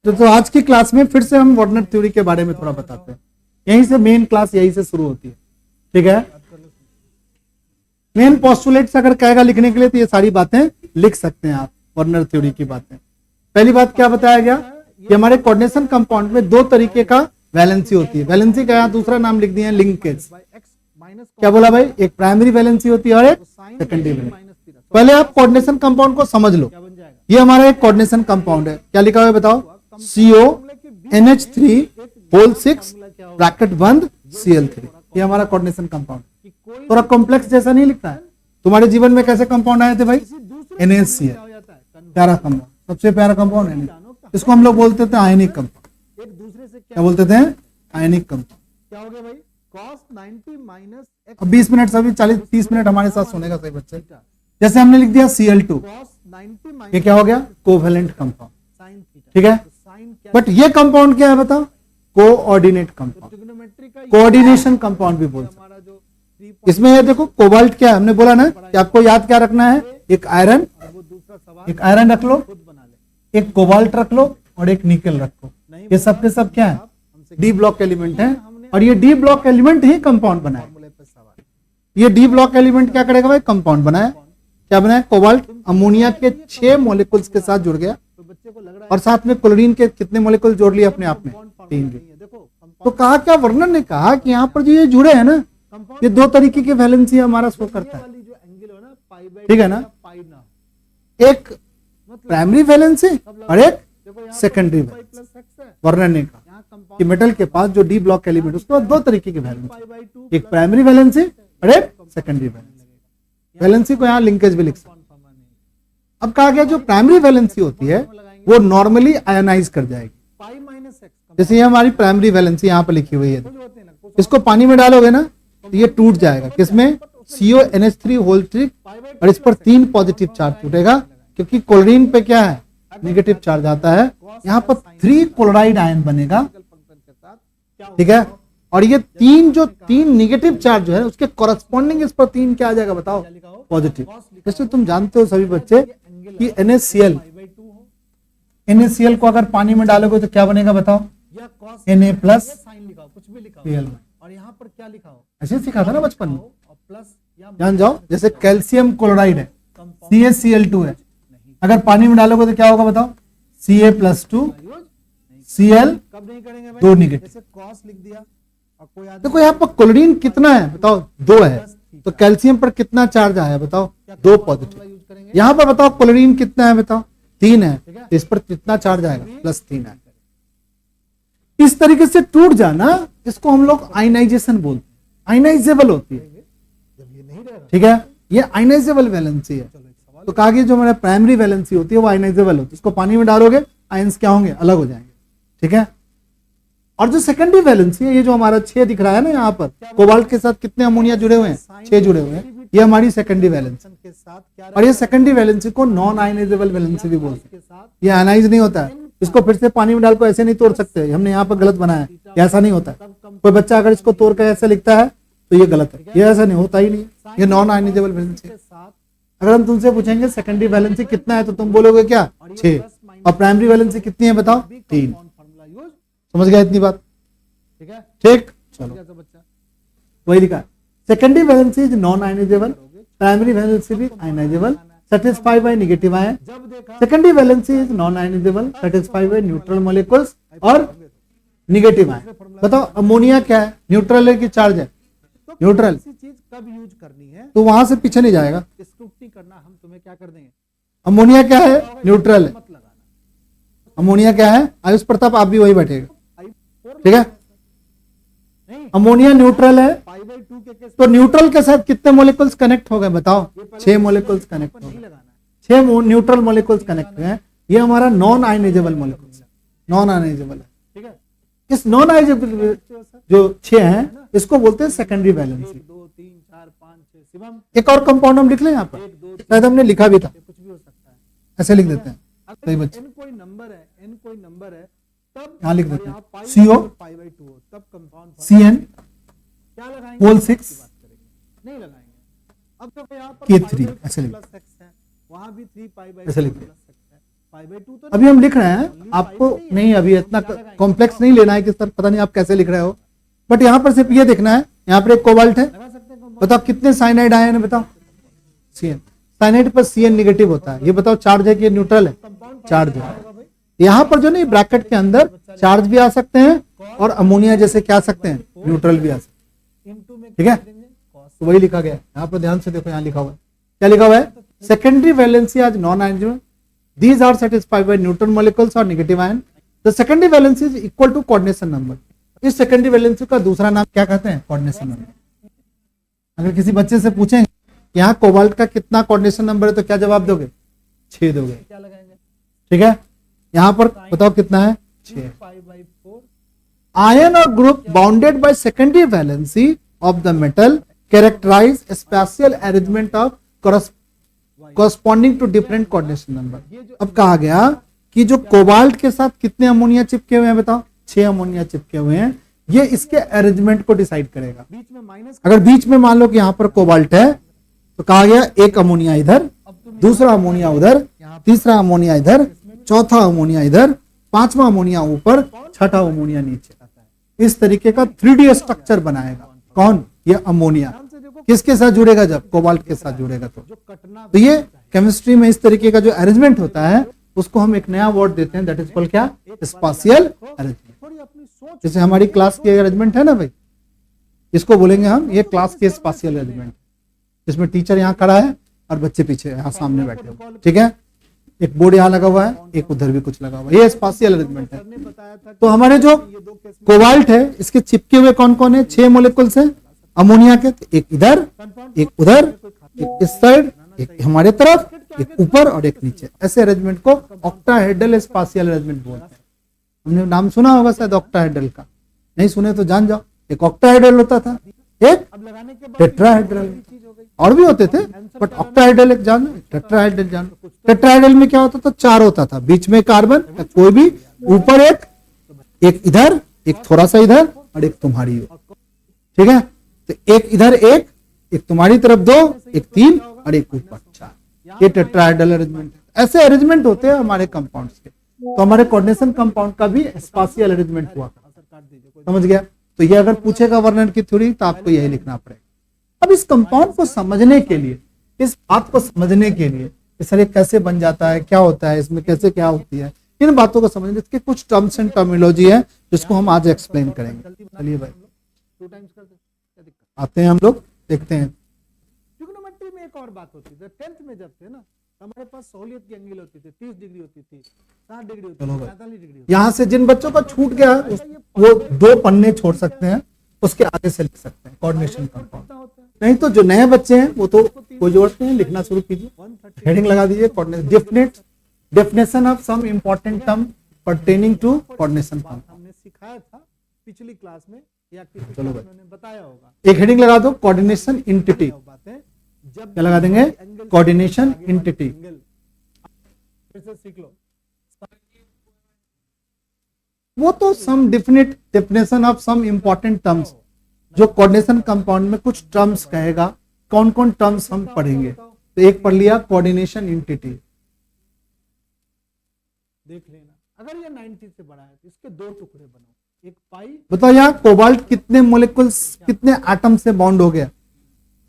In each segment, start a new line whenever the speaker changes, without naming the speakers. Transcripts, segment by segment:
तो आज की क्लास में फिर से हम वार्नर थ्योरी के बारे में थोड़ा बताते हैं। यहीं से मेन क्लास यहीं से शुरू होती है, ठीक है। मेन पोस्टुलेट्स अगर कहेगा लिखने के लिए तो ये सारी बातें लिख सकते हैं आप, वार्नर थ्योरी की बातें। पहली बात क्या बताया गया कि हमारे कोऑर्डिनेशन कंपाउंड में दो तरीके का वैलेंसी होती है। वैलेंसी का यहाँ दूसरा नाम लिख दिया है लिंकेज। क्या बोला भाई? एक प्राइमरी वैलेंसी होती है और एक सेकेंडरी वैलेंसी। पहले आप कोऑर्डिनेशन कंपाउंड को समझ लो। ये हमारा एक कोऑर्डिनेशन कंपाउंड है, क्या लिखा हुआ है बताओ? CONH3 होल 6 ब्रैकेट बंद Cl3। ये हमारा कोऑर्डिनेशन कंपाउंड। थोड़ा कॉम्प्लेक्स जैसा नहीं लिखता है। तुम्हारे जीवन में कैसे कंपाउंड आए थे भाई? NaCl, प्यारा कंपाउंड, सबसे प्यारा कंपाउंड है। इसको हम लोग बोलते थे आयनिक कंपाउंड। क्या बोलते थे? Ionic compound. क्या हो गया भाई? cos 90 minus. अब 20 मिनट सभी 40-30 मिनट हमारे साथ सुनेगा सही बच्चे। जैसे हमने लिख दिया Cl2, ये क्या हो गया? कोवेलेंट कंपाउंड, ठीक है। बट ये कंपाउंड क्या है बताओ? कोऑर्डिनेट कंपाउंड, कोऑर्डिनेशन कंपाउंड भी बोलते हैं। इसमें ये देखो कोबाल्ट क्या है, हमने बोला ना कि आपको याद क्या रखना है? एक आयरन रख लो, एक कोबाल्ट रख लो और एक निकल रख लो। ये सब के सब क्या है? डी ब्लॉक एलिमेंट है। और ये डी ब्लॉक एलिमेंट ही कंपाउंड बनाए। ये डी ब्लॉक एलिमेंट क्या करेगा भाई? कंपाउंड बनाया। क्या बनाया? कोबाल्ट अमोनिया के 6 मॉलिक्यूल्स के साथ जुड़ गया और साथ में क्लोरीन के कितने मॉलिक्यूल जोड़ लिए अपने आप में? 3। तो कहा क्या वर्णन ने कहा कि यहाँ पर जो ये जुड़े हैं ना, ये दो तरीके की वैलेंसी हमारा शो करता है, ठीक है ना। एक प्राइमरी वैलेंसी और एक सेकेंडरी वैलेंसी। वर्णन ने कहा कि मेटल के पास जो डी ब्लॉक एलिमेंट उसके दो तरीके की वैलेंसी, एक प्राइमरी वैलेंसी और एक सेकेंडरी वैलेंसी। वैलेंसी को यहाँ लिंकेज भी लिख सकते। अब कहा गया जो प्राइमरी वैलेंसी होती है वो नॉर्मली आयनाइज कर जाएगी। जैसे ये हमारी प्राइमरी वैलेंसी यहाँ पर लिखी हुई है, इसको पानी में डालोगे ना तो ये टूट जाएगा। किसमें? CONH3 होल 3 और इस पर 3 पॉजिटिव चार्ज टूटेगा क्योंकि क्लोरीन पे क्या है? नेगेटिव चार्ज आता है। यहाँ पर 3 क्लोराइड आयन बनेगा, ठीक है। और ये 3 नेगेटिव चार्ज जो है उसके कॉरेस्पॉन्डिंग इस पर 3 क्या आ जाएगा बताओ? पॉजिटिव। जैसे तुम जानते हो सभी बच्चे कि NaCl को अगर पानी में डालोगे तो क्या बनेगा बताओ? Na plus Cl। और यहाँ पर क्या लिखा हो? ऐसे सिखा था ना बचपन में, जान जाओ। जैसे कैल्शियम क्लोराइड है, CaCl2 है, अगर पानी में डालोगे तो क्या होगा बताओ? Ca+2 Cl 2 negative. देखो यहाँ पर क्लोरीन कितना है बताओ? 2 है। तो कैल्शियम पर कितना चार्ज आया बताओ? 2 पॉजिटिव। यहाँ पर बताओ क्लोरीन कितना है बताओ? 3 है। इस पर कितना चार्ज आएगा? +3 है। इस तरीके से टूट जाना इसको हम लोग आयनाइजेशन बोलते हैं। आयनाइजेबल होती है, ठीक है। ये आयनाइजेबल वैलेंसी है। तो कहा कि जो हमारा प्राइमरी वैलेंसी होती है वो आयनाइजेबल होती है। इसको पानी में डालोगे आयंस क्या होंगे? अलग हो जाएंगे, ठीक है। और जो सेकेंडरी वैलेंसी है, ये जो हमारा 6 दिख रहा है ना यहाँ पर, कोबाल्ट के साथ कितने अमोनिया जुड़े हुए हैं? 6 जुड़े हुए हैं। ये हमारी सेकेंडरी वैलेंसी। और ये सेकेंडरी वैलेंसी को नॉन आयनाइजेबल वैलेंसी भी बोलते हैं। ये आयनाइज नहीं होता है। इसको फिर से पानी में डाल को ऐसे नहीं तोड़ सकते, हमने यहाँ पर गलत बनाया है। ऐसा नहीं होता है। कोई बच्चा अगर इसको तोड़ कर ऐसे लिखता है तो ये गलत है। ये ऐसा नहीं होता ही नहीं, ये नॉन आयनाइजेबल वैलेंसी। अगर हम तुमसे पूछेंगे सेकेंडरी वैलेंसी कितना है तो तुम बोलोगे क्या? 6। और प्राइमरी वैलेंसी कितनी है बताओ? 3। समझ गया इतनी बात? ठीक, चलो वही लिखा। Secondary valency is non ionisable, primary valency भी ionisable, satisfied by negative ion. Secondary valency is non-ionizable, satisfied by neutral molecules और negative ion. बताओ अमोनिया क्या है? न्यूट्रल है कि चार्ज है? न्यूट्रल। कब यूज करनी है तो वहां से पीछे नहीं जाएगा, स्क्रूटनी करना हम तुम्हें क्या कर देंगे। अमोनिया क्या है? न्यूट्रल है। अमोनिया क्या है? आयुष प्रताप आप भी वही बैठेगा, ठीक है। अमोनिया न्यूट्रल है तो न्यूट्रल के साथ कितने मॉलिक्यूल्स कनेक्ट हो गए बताओ? 6 मॉलिक्यूल्स कनेक्ट हो गए। 6 न्यूट्रल मॉलिक्यूल्स कनेक्ट हुए। ये हमारा नॉन आयनाइजेबल मॉलिक्यूल्स है, नॉन आयनाइजेबल है, ठीक है। इस नॉन आयनाइजेबल जो 6 हैं इसको बोलते हैं सेकेंडरी वैलेंसी। 2 3 4 5 6 शिवम। एक और कंपाउंड हम लिख लें यहाँ पर, शायद हमने लिखा भी था, कुछ भी हो सकता है, ऐसे लिख देते हैं। सही बच्चे, n कोई नंबर है तब यहाँ लिख देते हैं CO तब कंपाउंड CN क्या लगाएंगे? होल 6 नहीं लगाएंगे। अब देखो यहाँ पर K3 ऐसे लिख, वहां भी 3 पाई बाई ऐसे लिख, अभी हम लिख रहे हैं, आपको नहीं अभी इतना कॉम्प्लेक्स नहीं लेना है कि सर पता नहीं आप कैसे लिख रहे हो, बट यहाँ पर सिर्फ ये देखना है। यहाँ पर एक कोबाल्ट है, बताओ कितने साइनाइड आए हैं, बताओ Cn। साइनाइड पर Cn नेगेटिव होता है, ये बताओ चार्ज है कि न्यूट्रल है, चार्ज है। यहाँ पर जो नहीं ब्रैकेट के अंदर चार्ज भी आ सकते हैं और अमोनिया जैसे क्या आ सकते हैं, न्यूट्रल भी आ सकते हैं, ठीक है। तो वही लिखा गया है, यहाँ पर ध्यान से देखो, यहाँ लिखा हुआ है, क्या लिखा हुआ है, सेकेंडरी वैलेंसी आज non ion, these are satisfied by neutral molecules और negative ion. the secondary valence is equal to coordination number। इस सेकेंडरी वैलेंसी का दूसरा नाम क्या कहते हैं, कोऑर्डिनेशन नंबर। अगर किसी बच्चे से पूछें यहाँ कोबाल्ट का कितना कोऑर्डिनेशन नंबर है तो क्या जवाब दोगे, 6 दोगे, ठीक है। यहाँ पर बताओ कितना है, 6। आयन और group bounded by secondary valency of the metal characterise special arrangement of corresponding to different coordination number। अब कहा गया कि जो कोबाल्ट के साथ कितने अमोनिया चिपके हुए हैं, बताओ 6 अमोनिया चिपके हुए हैं, ये इसके अरेंजमेंट को डिसाइड करेगा। अगर बीच में मान लो कि यहाँ पर कोबाल्ट है तो कहा गया एक अमोनिया इधर, दूसरा अमोनिया उधर, तीसरा अमोनिया इधर, चौथा अमोनिया इधर, पांचवा अमोनिया ऊपर, छठा अमोनिया नीचे। इस तरीके का 3D स्ट्रक्चर बनाएगा कौन, ये अमोनिया। किसके साथ जुड़ेगा, जब कोबाल्ट के साथ जुड़ेगा तो ये केमिस्ट्री में इस तरीके का जो अरेंजमेंट होता है उसको हम एक नया वर्ड देते हैं, दैट इज कॉल्ड क्या, स्पाशियल अरेंजमेंट। जैसे हमारी क्लास की अरेंजमेंट है ना भाई, इसको बोलेंगे हम, ये क्लास के स्पाशियल अरेंजमेंट, जिसमें टीचर यहाँ खड़ा है और बच्चे पीछे यहाँ सामने बैठे हो, ठीक है। एक बोर्ड यहाँ लगा हुआ है, एक उधर भी कुछ लगा हुआ है, ये स्पाशियल अरेंजमेंट है। तो हमारे जो कोबाल्ट है इसके चिपके हुए कौन कौन है, 6 मोलिकुल्स है अमोनिया के, एक इधर, एक उधर, एक इस साइड, एक हमारे तरफ, एक ऊपर और एक नीचे। ऐसे अरेंजमेंट को ऑक्टाहेड्रल स्पाशियल अरेंजमेंट बोलते हैं। हमने नाम सुना होगा शायद ऑक्टाहेड्रल का, नहीं सुने तो जान जाओ। एक ऑक्टाहेड्रल होता था, एक टेट्राहेड्रल, और भी होते थे बट ऑक्टाहेड्रल एक जान, टेट्राहेड्रल जान। टेट्राहेड्रल में क्या होता था, 4 होता था, बीच में कार्बन कोई भी, ऊपर एक इधर, एक थोड़ा सा इधर और एक तुम्हारी, ठीक है। तो एक इधर एक तुम्हारी तरफ 2, एक 3 और एक ऊपर 4, ये टेट्राहेड्रल अरेंजमेंट है। ऐसे अरेंजमेंट होते हैं हमारे कंपाउंड्स के। तो हमारे कोऑर्डिनेशन कंपाउंड का भी स्पाशियल अरेंजमेंट हुआ, समझ गया। तो ये अगर पूछेगा वर्णन की थ्योरी तो आपको यही लिखना पड़ेगा। अब इस कंपाउंड को समझने के लिए, इस बात को समझने के लिए कि सर ये कैसे बन जाता है, क्या होता है इसमें, कैसे क्या होती है, इन बातों को समझने के कुछ टर्म्स एंड टर्मिनोलॉजी है जिसको हम आज एक्सप्लेन करेंगे। चलिए भाई आते हैं हम लोग, देखते हैं। ट्रिग्नोमेट्री में एक और बात होती थी, 10th में जब थे ना हमारे पास सहूलियत की एंगल होती थी, 30 डिग्री होती थी, 60 डिग्री होती थी, 45 डिग्री। यहाँ से जिन बच्चों का छूट गया वो 2 पन्ने छोड़ सकते हैं, उसके आगे से लिख सकते हैं कोऑर्डिनेशन कंपाउंड। नहीं तो जो नए बच्चे हैं वो तो कोई जरूरत नहीं, लिखना शुरू कीजिए, हेडिंग लगा दीजिए coordination, definition of some important term pertaining to coordination compound. हमने सिखाया था पिछली क्लास में, चलो भाई बताया होगा। एक हेडिंग लगा दो, कोऑर्डिनेशन एंटिटी। क्या लगा देंगे, कोऑर्डिनेशन एंटिटी। सीख लो, वो तो some definite definition of some important terms, जो कोऑर्डिनेशन कंपाउंड में कुछ टर्म्स कहेगा, कौन कौन टर्म्स हम पढ़ेंगे। तो एक पढ़ लिया कोऑर्डिनेशन एंटिटी, देख लेना। अगर ये 90 से बड़ा है तो इसके 2 टुकड़े बनाओ, एक पाई। बताओ यहाँ कोबाल्ट कितने मोलिकुल्स, कितने एटम से बॉन्ड हो गया,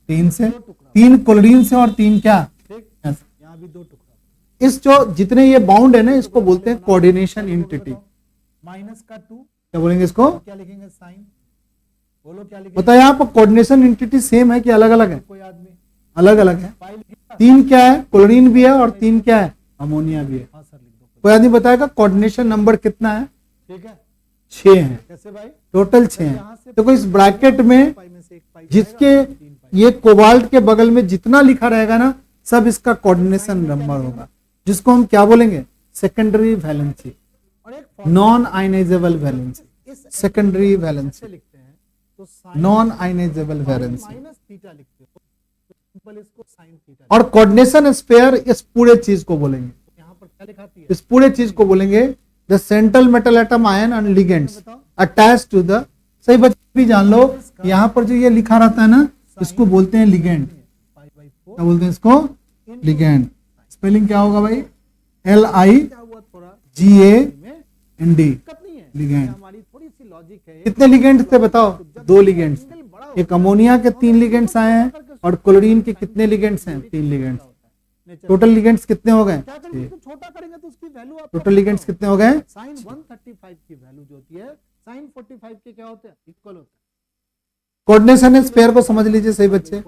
3 से, 3 क्लोरीन से और 3 क्या, यहाँ भी 2 टुकड़ा। इस जो जितने ये बाउंड है ना इसको बोलते हैं कोऑर्डिनेशन एंटिटी। माइनस का 2 क्या बोलेंगे इसको, क्या लिखेंगे, साइन। बोलो क्या लिखेंगे। बताओ यहाँ पर कोऑर्डिनेशन एंटिटी सेम है कि अलग अलग है, कोई आदमी अलग अलग है। 3 क्या है, क्लोरीन भी है और 3 क्या है, अमोनिया भी है। कोई आदमी बताएगा कोऑर्डिनेशन नंबर कितना है, ठीक है 6 है। कैसे भाई, टोटल 6 है। तो इस ब्रैकेट में जिसके ये कोबाल्ट के बगल में जितना लिखा रहेगा ना सब इसका कोऑर्डिनेशन नंबर होगा, जिसको हम क्या बोलेंगे, secondary valency, non ionisable valency, secondary valency, non ionisable valency. और कोऑर्डिनेशन स्पेयर इस पूरे चीज को बोलेंगे, इस पूरे चीज को बोलेंगे the central metal atom ion and ligands attach to the. सही बच्चे भी जान लो, यहाँ पर जो ये लिखा रहता है ना इसको बोलते हैं लिगेंड। क्या बोलते हैं इसको, लिगेंड। स्पेलिंग क्या होगा भाई, LIGAND लिगेंड। कितने लिगेंड थे बताओ? 2 लिगेंड्स। एक अमोनिया के 3 लिगेंड्स आए हैं और क्लोरीन के कितने लिगेंड्स हैं? 3 लिगेंड्स। टोटल लिगेंड्स कितने हो गए?
छोटा करेंगे तो उसकी वैल्यू
टोटल लिगेंड्स कितने हो गए?
साइन 135 की वैल्यू जो होती है साइन 45 के क्या होते हैं? इक्वल होते हैं।
कोऑर्डिनेशन स्फीयर को समझ लीजिए सही बच्चे।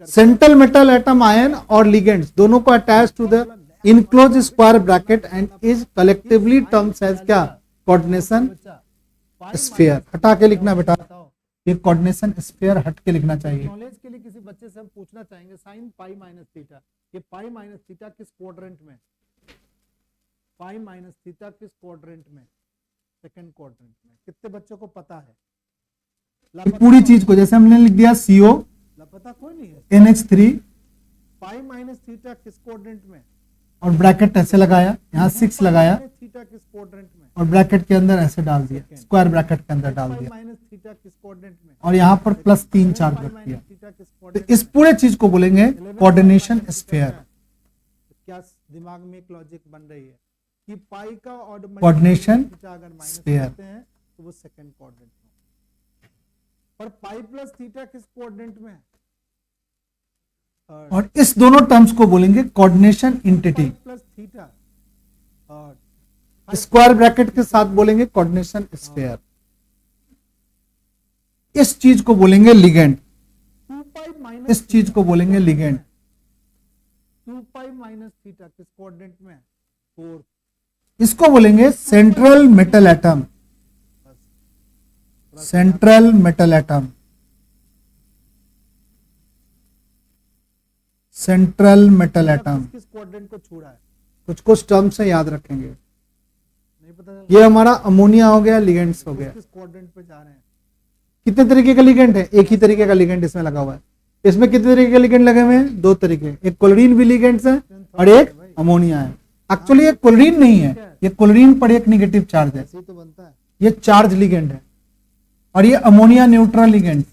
सेंट्रल मेटल एटम आयन और लिगेंड्स दोनों को attach to the enclose square bracket and is collectively terms as क्या? Coordination sphere. हटा के लिखना बेटा, ये कोऑर्डिनेशन स्फीयर हट के लिखना चाहिए।
नॉलेज के लिए किसी बच्चे से हम पूछना चाहेंगे साइन पाई माइनस थीटा, ये पाई माइनस थीटा किस क्वाड्रेंट में? पाई माइनस थीटा किस क्वाड्रेंट में? सेकंड क्वाड्रेंट में। कितने बच्चों को पता है?
पूरी चीज को जैसे हमने लिख दिया CO
लापता कोई नहीं है।
NH3
पाई माइनस थीटा किस क्वाड्रेंट में?
और ब्रैकेट ऐसे लगाया, यहाँ 6 लगाया
थीटा किस क्वाड्रेंट में?
और ब्रैकेट के अंदर ऐसे डाल दिया, स्क्वायर ब्रैकेट के अंदर डाल दिया
माइनस थीटा किस क्वाड्रेंट में?
और यहाँ पर +3 चार्ज रख दिया।
थीटा किस
तो
क्वाड्रेंट?
इस पूरे चीज को बोलेंगे कोऑर्डिनेशन स्फीयर।
क्या दिमाग में एक लॉजिक बन रही है कि पाई का और
कोऑर्डिनेशन
अगर माइनस
स्फीयर
करते हैं तो वो सेकंड क्वाड्रेंट में। और पाई प्लस थीटा किस क्वाड्रेंट में है?
और इस दोनों टर्म्स को बोलेंगे कोऑर्डिनेशन इंटिटी।
प्लस थीटा और
स्क्वायर ब्रैकेट के साथ बोलेंगे कोऑर्डिनेशन स्फीयर। इस चीज को बोलेंगे लिगेंड।
2 पाई माइनस
इस चीज को बोलेंगे लिगेंड।
2 पाई माइनस थीटा किस क्वाड्रेंट में? 4।
इसको बोलेंगे central metal atom. Central metal atom. Central metal atom
किस क्वाड्रेंट को छू रहा है?
कुछ टर्म्स से याद रखेंगे।
नहीं पता
ये हमारा अमोनिया हो गया, लिगेंड्स हो गया।
किस क्वाड्रेंट पे जा रहे हैं?
कितने तरीके का लिगेंड है? एक ही तरीके का लिगेंड इसमें लगा हुआ है। इसमें कितने तरीके के लिगेंड लगे हुए हैं? 2 तरीके। एक क्लोरीन भी लिगेंड्स है और एक अमोनिया है। एक्चुअली ये क्लोरीन नहीं है, ये क्लोरीन पर एक निगेटिव चार्ज है,
ऐसे ही तो बनता है।
ये चार्ज लिगेंड है और ये अमोनिया न्यूट्रल लिगेंड।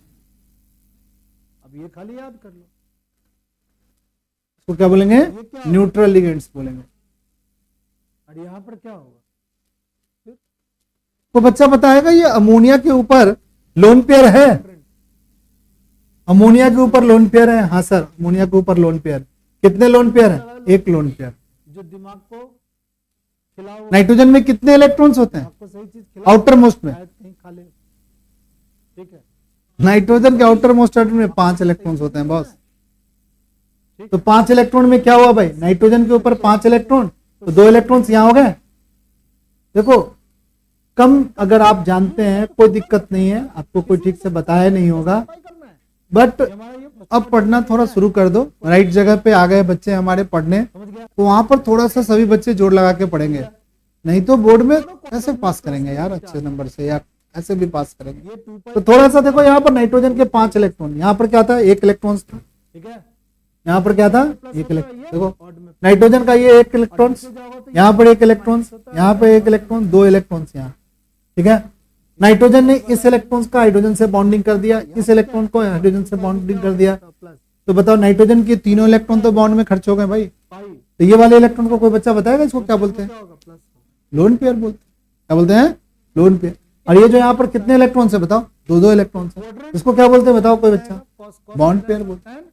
अब ये खाली याद कर लो,
इसको क्या बोलेंगे? न्यूट्रल लिगेंड्स बोलेंगे।
और यहाँ पर क्या होगा?
तो बच्चा बताएगा ये अमोनिया के ऊपर लोन पेयर है? अमोनिया के ऊपर लोन पेयर है? हाँ सर, अमोनिया के ऊपर लोन पेयर। कितने लोन पेयर है? एक लोन पेयर।
जो दिमाग को खिलाओ।
नाइट्रोजन में कितने इलेक्ट्रॉन्स होते हैं?
आपको सही चीज खिलाओ,
आउटर मोस्ट में।
कहीं खा ले, ठीक है।
नाइट्रोजन के आउटर मोस्ट एटम में 5 इलेक्ट्रॉन्स होते हैं बॉस। तो 5 इलेक्ट्रॉन में क्या हुआ भाई? नाइट्रोजन के ऊपर 5 इलेक्ट्रॉन, तो 2 इलेक्ट्रॉन्स यहाँ हो गए। देखो कम अगर आप जानते हैं कोई दिक्कत नहीं है, आपको कोई ठीक से बताया नहीं होगा, बट अब पढ़ना थोड़ा शुरू कर दो। राइट जगह पे आ गए बच्चे हमारे पढ़ने, तो वहां पर थोड़ा सा सभी बच्चे जोड़ लगा के पढ़ेंगे, नहीं तो बोर्ड में कैसे पास करेंगे यार अच्छे नंबर से, या ऐसे भी पास करेंगे। तो थोड़ा सा देखो, यहाँ पर नाइट्रोजन के 5 इलेक्ट्रॉन, यहाँ पर क्या था? 1 इलेक्ट्रॉन था,
ठीक है।
यहाँ पर क्या था? 1 इलेक्ट्रॉन। देखो नाइट्रोजन का ये 1 इलेक्ट्रॉन, यहाँ पर 1 इलेक्ट्रॉन, यहाँ पर 1 इलेक्ट्रॉन, 2 इलेक्ट्रॉन यहाँ, ठीक है। नाइट्रोजन ने इस इलेक्ट्रॉन का हाइड्रोजन से बॉन्डिंग कर दिया, इस इलेक्ट्रॉन को हाइड्रोजन से बॉन्डिंग कर दिया, तो बताओ नाइट्रोजन के तीनों इलेक्ट्रॉन तो बॉन्ड में खर्च हो गए भाई। तो ये वाले इलेक्ट्रॉन को कोई बच्चा बताएगा इसको क्या बोलते हैं? लोन पेयर बोलते हैं। क्या बोलते हैं? Lone pair. और ये जो यहाँ पर कितने इलेक्ट्रॉन है बताओ? 2-2 इलेक्ट्रॉन है, इसको क्या बोलते हैं बताओ कोई बच्चा? बॉन्ड पेयर बोलते हैं।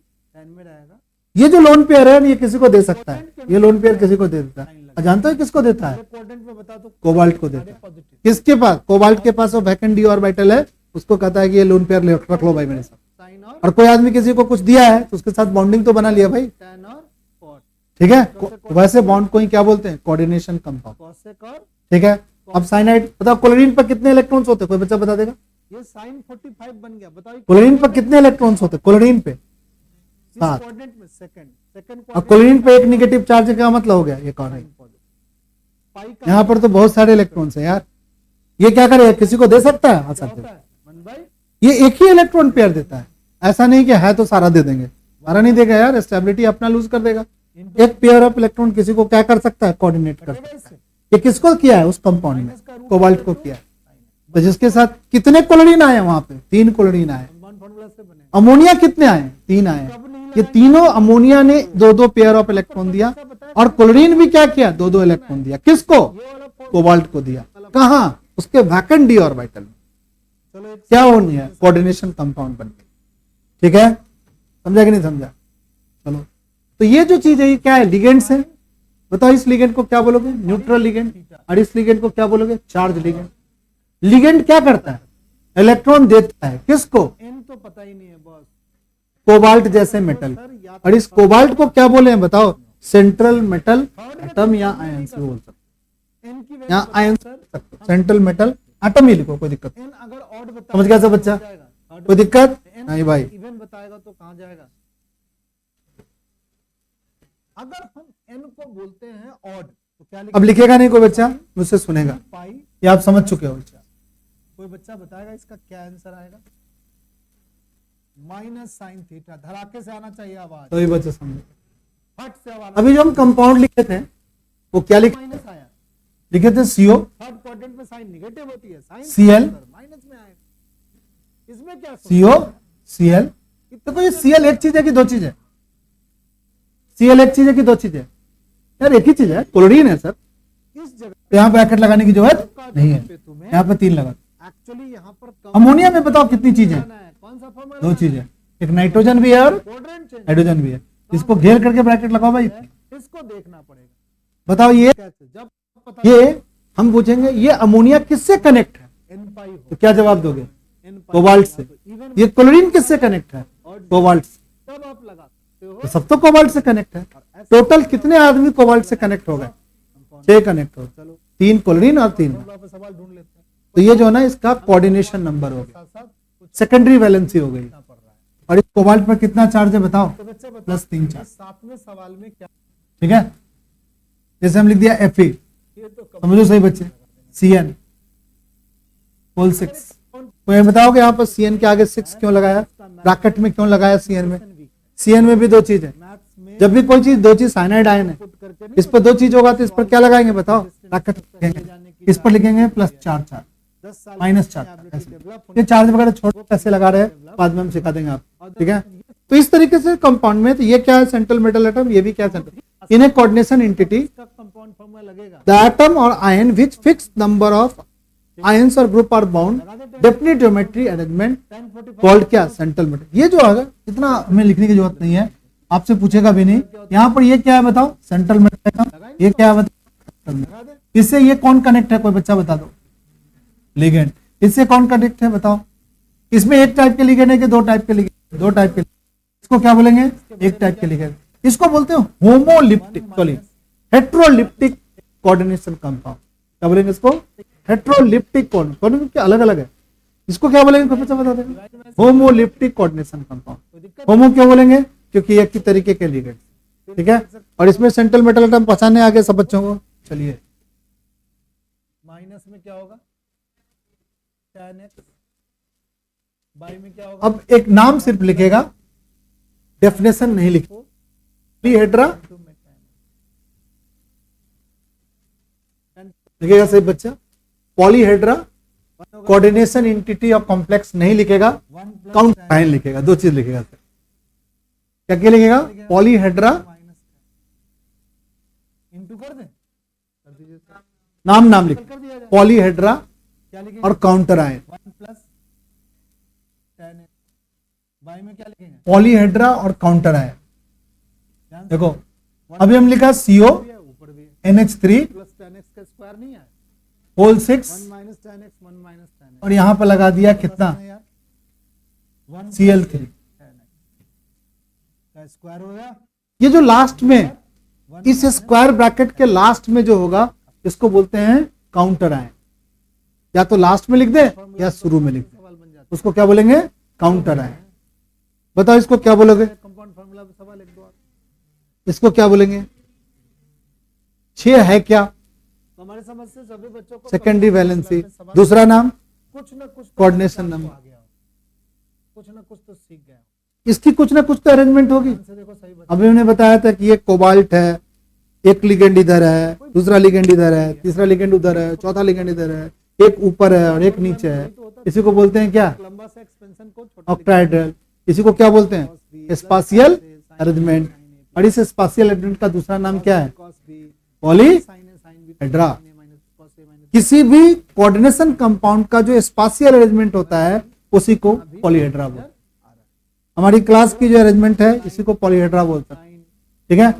ये जो लोन पेयर है ये किसी को दे सकता है, ये लोन पेयर किसी को दे देता है। जानते हो किसको देता है? कोबाल्ट को देता है। किसके पास? कोबाल्ट के पास वो वैकेंट डी ऑर्बिटल है, उसको कहता है कि ये लोन पेयर रख लो भाई मेरे साथ। और कोई आदमी किसी को कुछ दिया है तो उसके साथ बॉन्डिंग तो बना लिया भाई, ठीक है। वैसे बॉन्ड को ही क्या बोलते हैं? कोऑर्डिनेशन कंपाउंड, ठीक है। अब साइनाइड बताओ, क्लोरीन पर कितने इलेक्ट्रॉन्स होते हैं? कोई बच्चा बता देगा?
ये साइन 45 बन गया, बताओ
क्लोरीन पर कितने इलेक्ट्रॉन्स होते हैं? क्लोरीन पे 7।
सेकंड
और क्लोरीन पे एक नेगेटिव चार्ज का मतलब हो गया ये कौन है? यहाँ पर तो बहुत सारे इलेक्ट्रॉन्स है यार, ये क्या करेगा? किसी को दे सकता है? हाँ सर, ये एक ही इलेक्ट्रॉन पेयर देता है, ऐसा नहीं कि है तो सारा दे देंगे, सारा नहीं देगा यार, स्टेबिलिटी अपना लूज कर देगा। एक पेयर ऑफ इलेक्ट्रॉन किसी को क्या कर सकता है? कोऑर्डिनेट कर सकता है। ये किसको किया है? उस कंपाउंड में कोबाल्ट को किया है। तो जिसके साथ कितने क्लोरीन आए वहां पे? 3 क्लोरीन आए। अमोनिया कितने आए? 3 आए। ये तीनों अमोनिया ने 2-2 पेयर ऑफ इलेक्ट्रॉन दिया और क्लोरीन भी क्या किया, दो दो इलेक्ट्रॉन दिया, किसको, कोबाल्ट को दिया, कहा, उसके वैकेंट डी ऑर्बिटल में।
चलो एक
क्या हो गया, कोऑर्डिनेशन कंपाउंड बन गया। ठीक है, समझा कि नहीं समझा। चलो, तो ये जो चीज है ये क्या है, लिगेंड्स है। बताओ इस लिगेंड को क्या बोलोगे, न्यूट्रल लिगेंड, और इस लिगेंड को क्या बोलोगे, चार्ज लिगेंड। लिगेंड क्या करता है, इलेक्ट्रॉन देता है, किसको,
एन तो पता ही नहीं है बॉस।
कोबाल्ट जैसे मेटल। और इस कोबाल्ट को क्या बोले हैं बताओ, सेंट्रल मेटल एटम या आयन से बोल सकते,
एन की
यहाँ आयन सेंट्रल मेटल एटम ही लिखो, कोई दिक्कत,
एन अगर ऑड बता
समझ गया सब बच्चा, कोई दिक्कत नहीं भाई।
इवन बताएगा तो कहां जाएगा। अगर हम एन को बोलते हैं ऑड तो क्या
अब लिखेगा नहीं कोई बच्चा, मुझसे सुनेगा,
पाई।
ये आप समझ चुके हो बच्चा।
कोई बच्चा बताएगा इसका क्या आंसर आएगा, माइनस साइन थीटा। धड़ाके से आना चाहिए आवाज,
तो ये बच्चा समझे।
फट से आवाज।
अभी जो हम कंपाउंड लिखे थे वो क्या लिखे,
माइनस आया,
लिखे थे CO,
थर्ड क्वाड्रेंट में साइन नेगेटिव होती है, साइन
Cl,
माइनस में आएगा। इसमें क्या
CO, Cl। देखो ये Cl एक चीज है कि दो चीज है, Cl एक चीज है कि दो चीज है, यार एक ही चीज है, क्लोरीन है सर।
इस जगह
तो यहाँ ब्रैकेट लगाने की जरूरत नहीं है,
पे तुम्हें
यहाँ पे 3 लगा।
एक्चुअली यहाँ पर
अमोनिया में बताओ कितनी चीज है,
कौन सा फॉर्मूला,
दो चीज है, एक नाइट्रोजन भी है और
क्वाड्रेंट चेंज,
हाइड्रोजन भी है। इसको घेर करके ब्रैकेट लगाओ भाई।
इसको देखना पड़ेगा
बताओ ये
कैसे। जब पता
ये हम पूछेंगे ये अमोनिया किससे कनेक्ट है,
एन पाई
तो
हो,
क्या जवाब दोगे,
एन पाई
कोबाल्ट से।
इवन
ये क्लोरीन किससे कनेक्ट है, कोबाल्ट से,
तब आप लगाते हो।
तो सब तो कोबाल्ट से कनेक्ट है। टोटल कितने आदमी कोबाल्ट से कनेक्ट हो गए, 6 कनेक्ट हो गए,
चलो
3 क्लोरीन और 3।
फॉर्मूला पे सवाल ढूंढ लेते हैं।
तो ये जो है ना इसका कोऑर्डिनेशन नंबर हो गया,
साथ साथ कुछ
सेकेंडरी वैलेंसी हो गई।
करना पड़ रहा है।
और इस कोबाल्ट पर कितना चार्ज है बताओ,
तो बच्चे बताओ
+3 चार्ज।
सातवें सवाल में क्या,
ठीक है, जैसे हम लिख दिया Fe,
ये तो कब
समझो सही बच्चे, Cn होल 6। तो ये बताओ कि यहाँ पर Cn के आगे 6 क्यों लगाया, ब्रैकेट में क्यों लगाया Cn में। Cn में भी दो चीज है,
मैथ्स में
जब भी कोई चीज दो चीज साइनाइड आयन है,
पुट करके नहीं
इस पर दो चीज होगा तो इस पर क्या लगाएंगे बताओ, ब्रैकेट लिखेंगे, इस पर लिखेंगे +4 चार्ज,
10 साल
-4
एबिलिटी डेवलप
ये चार्ज वगैरह छोटे कैसे लगा रहे हैं बाद में हम सिखा देंगे आप। ठीक है, तो इस तरीके से कंपाउंड में, तो ये क्या है सेंट्रल मेटल एटम, ये भी क्या है central, in a coordination entity
का कंपाउंड फॉर्मूला लगेगा।
द एटम और ion which fix number of ions और group are bound definite geometry arrangement
1045
called क्या, सेंट्रल मेटल। ये जो है इतना हमें लिखने की जरूरत नहीं है, आपसे पूछेगा भी नहीं। यहाँ पर ये क्या है बताओ, सेंट्रल मेटल एटम, ये क्या है बताओ, इससे ये कौन कनेक्ट है, कोई बच्चा बता दो, लिगेंड। इससे कौन कनेक्ट है बताओ, इसमें एक टाइप के लिगेंड है कि दो टाइप के लिगेंड, दो टाइप के, इसको क्या बोलेंगे, एक टाइप के लिगेंड। इसको बोलते हैं होमोलिप्टिक, सॉरी हेट्रोलिप्टिक कोऑर्डिनेशन कंपाउंड। क्या बोलेंगे इसको, हेट्रोलिप्टिक कोऑर्डिनेशन, क्या अलग अलग है, इसको क्या बोलेंगे कोई बच्चा बता देगा, होमोलिप्टिक कोऑर्डिनेशन कंपाउंड। होमो क्यों बोलेंगे, क्योंकि एक ही तरीके के लिगेंड। ठीक है, और इसमें सेंट्रल मेटल एटम पहचानने आगे सब बच्चों को। चलिए
माइनस में क्या होगा, tan x, बाई में क्या होगा,
अब एक नाम सिर्फ लिखेगा, डेफिनेशन नहीं लिखेगा। पॉलीहेड्रा लिखेगा सही बच्चा, पॉलीहेड्रा कोऑर्डिनेशन एंटिटी और कॉम्प्लेक्स नहीं लिखेगा,
1 +
काउंट साइन लिखेगा, दो चीज लिखेगा सर। क्या क्या लिखेगा, पॉलीहेड्रा,
इनटू कर दें, कर दीजिए सर।
नाम लिख,
कर दिया जाए,
पॉलीहेड्रा
क्या लिखेंगे,
और counter ion.
1 + tan x, by में क्या लिखेंगे,
पॉलीहेड्रा और काउंटर आयन।
ध्यान से,
देखो अभी हम लिखा CO
भी है, ऊपर भी है,
NH3
प्लस tan x का स्क्वायर नहीं है,
whole 6
1 - tan x 1 - tan x,
और यहाँ पर लगा दिया कितना,
यार 1
Cl3।
का स्क्वायर हो गया,
ये जो लास्ट में इस स्क्वायर ब्रैकेट के लास्ट में जो होगा इसको बोलते हैं काउंटर आयन। या तो लास्ट में लिख दे या शुरू में लिख दे,
सवाल बन जाता
उसको क्या बोलेंगे, काउंटर आयन। बताओ इसको क्या बोलोगे,
है। कंपाउंड फार्मूला पे सवाल एक दो और।
इसको क्या बोलेंगे, 6 है क्या,
तो हमारे समझ से सभी बच्चों को
सेकेंडरी
कंपाउंड
वैलेंसी।
फार्मूला पे सवाल
दूसरा नाम
कुछ ना कुछ तो
कोऑर्डिनेशन
आपको
नंबर।
आ गया हो, कुछ ना कुछ तो सीख गए हो।
इसकी कुछ ना कुछ तो अरेंजमेंट होगी।
ध्यान से देखो, सही बच्चा,
अभी हमने बताया था कि ये कोबाल्ट है, एक लिगेंड इधर है, दूसरा लिगेंड इधर है, तीसरा लिगेंड उधर है, चौथा लिगेंड इधर है, एक ऊपर है और एक नीचे है। इसी को बोलते हैं क्या,
लंबा सा एक्सपेंशन को छोटा
ऑक्टाहेड्रल। इसी को क्या बोलते हैं, स्पाशियल अरेंजमेंट। और इस स्पाशियल एलिमेंट का दूसरा नाम क्या है?
cos b
polyhedra. किसी भी कोऑर्डिनेशन कंपाउंड का जो स्पाशियल अरेंजमेंट होता है उसी को पॉलीहेड्रा बोलते हैं। हमारी क्लास की जो अरेंजमेंट है इसी को पॉलीहेड्रा बोलते हैं, ठीक है।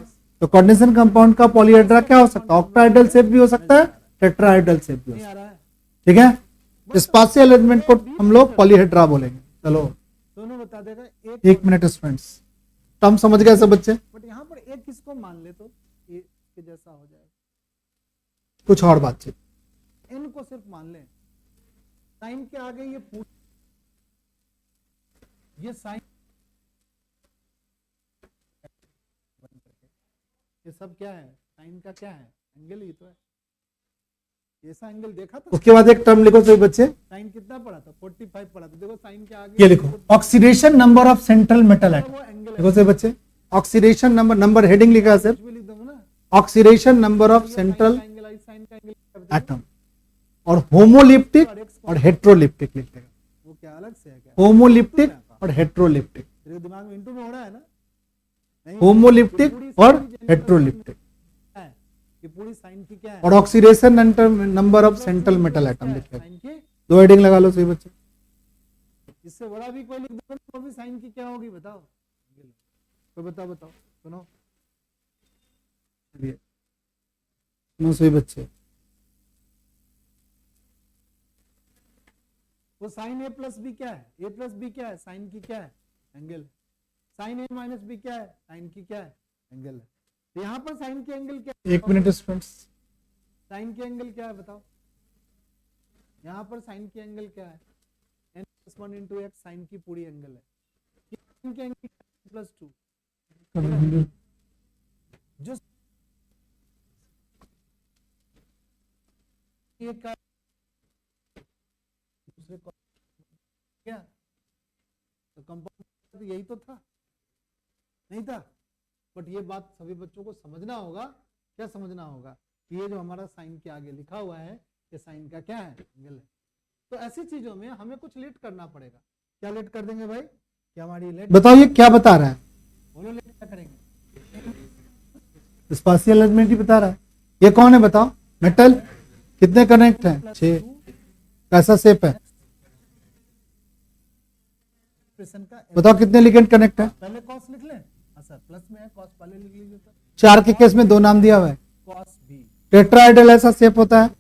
तो कोऑर्डिनेशन कंपाउंड का पॉलीहेड्रा क्या हो सकता है? ऑक्टाहेड्रल शेप भी हो सकता है, टेट्राहेड्रल शेप भी हो सकता है, ठीक है। स्पाशियल अरेंजमेंट को हम लोग पॉलीहेड्रा बोलेंगे। चलो
दोनों बता देगा।
एक मिनट स्टूडेंट्स, टर्म समझ गए सब बच्चे?
बट यहाँ पर एक किसको मान ले तो ए के जैसा हो जाएगा।
कुछ और बातचीत।
एन को सिर्फ मान ले, साइन के आगे ये साइन, ये सब क्या है? साइन का क्या है? एंगल ही तो है। ऐसा एंगल देखा था?
उसके बाद एक टर्म लिखो सभी बच्चे।
साइन कितना पड़ा था? 45 पड़ा था। देखो साइन के आगे
ये लिखो, oxidation number of central metal atom.
वो एंगल
देखो सभी बच्चे, ऑक्सीडेशन नंबर, नंबर हेडिंग लिखा है सिर्फ,
भी लिख दूंगा ना।
Oxidation number of central
angle I sign का एंगल
एटम, और होमोलिप्टिक और हेट्रोलिप्टिक लिख देगा।
वो क्या अलग से है क्या?
होमोलिप्टिक और हेट्रोलिप्टिक,
तेरे दिमाग में इंटू में हो रहा है ना? नहीं,
होमोलिप्टिक और हेट्रोलिप्टिक,
है ये पूरी साइन की क्या है?
और oxidation number of central metal atom लिख देगा।
साइन की
दो हेडिंग लगा लो सही बच्चे।
इससे बड़ा भी कोई लिख दो तो भी साइन की क्या होगी बताओ? तो बताओ सुनो
सही बच्चे।
वो साइन ए प्लस बी क्या है? ए प्लस बी क्या है? साइन की क्या है? एंगल। साइन ए माइनस बी क्या है? साइन की क्या है? एंगल है। तो यहाँ पर साइन के एंगल क्या है?
एक मिनट स्टूडेंट्स,
साइन के एंगल क्या है बताओ? यहाँ पर साइन की एंगल क्या है? n + 1 × x साइन की पूरी एंगल है। साइन के एंगल +2 जो ये का दूसरे क्या तो कंपाउंड यही तो था, नहीं था? बट ये बात सभी बच्चों को समझना होगा। क्या समझना होगा? ये जो हमारा साइन के आगे लिखा हुआ है ये साइन का क्या है? एंगल है। तो ऐसी चीजों में हमें कुछ लेट करना पड़ेगा। क्या लेट कर देंगे भाई? क्या हमारी लेट
बताओ ये क्या बता रहा है?
बोलो लेट क्या करेंगे?
स्पाशियल अरेंजमेंट ही बता रहा है। ये कौन है बताओ? मेटल। कितने कनेक्ट हैं? 6। कैसा शेप है
का?
बताओ कितने लिगेंड कनेक्ट है?
पहले कॉस लिख लें। हाँ सर, प्लस में है कॉस, पहले लिख लीजिए सर।
4 के केस में 2 नाम दिया हुआ है।
Cos B.
टेट्राहेड्रल ऐसा शेप होता है,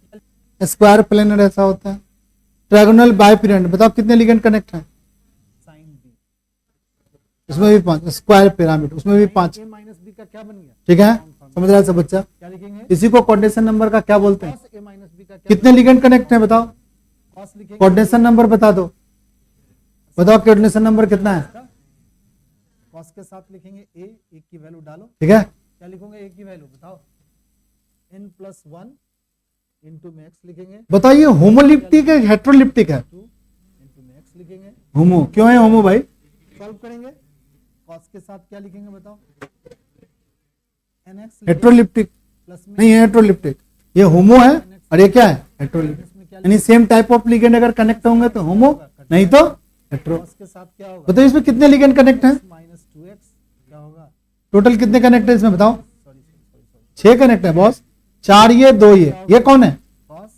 स्क्वायर प्लेनर ऐसा होता है, ट्रायगोनल बाइपिरामिड। बताओ कितने लिगेंड कनेक्ट हैं?
Sine B.
उसमें भी 5, स्क्वायर पिरामिड उसमें भी 5।
ए माइनस बी का क्या बन गया?
ठीक है, समझ रहा है सब बच्चा?
क्या लिखेंगे?
इसी को कोऑर्डिनेशन नंबर का क्या बोलते हैं?
कॉस ए माइनस बी का क्या?
कितने लिगेंड कनेक्ट हैं बताओ?
कॉस लिखेंगे।
कोऑर्डिनेशन नंबर बता दो। बताओ कोऑर्डिनेशन नंबर कितना है?
कॉस के साथ लिखेंगे ए की वैल्यू डालो।
ठीक है,
क्या लिखोगे? ए की वैल्यू बताओ। n + 1 × में x लिखेंगे।
बताओ ये होमोलिप्टिक है हेट्रोलिप्टिक है?
2 × में x लिखेंगे।
होमो। क्यों है होमो भाई?
सॉल्व करेंगे। कॉस के साथ क्या लिखेंगे बताओ? nx
हेट्रोलिप्टिक
प्लस में
नहीं है, हेट्रोलिप्टिक। ये होमो है और ये क्या है? हेट्रोलिप्टिक। यानी सेम टाइप ऑफ लिगेंड अगर कनेक्ट होंगे तो होमो, नहीं तो हेट्रो।
कॉस के साथ क्या होगा?
बताओ इसमें कितने लिगेंड कनेक्ट हैं?
-2x क्या होगा?
टोटल कितने कनेक्ट है इसमें बताओ?
सॉरी
6 कनेक्ट है बॉस। 4 ये 2 ये कौन है?
कॉस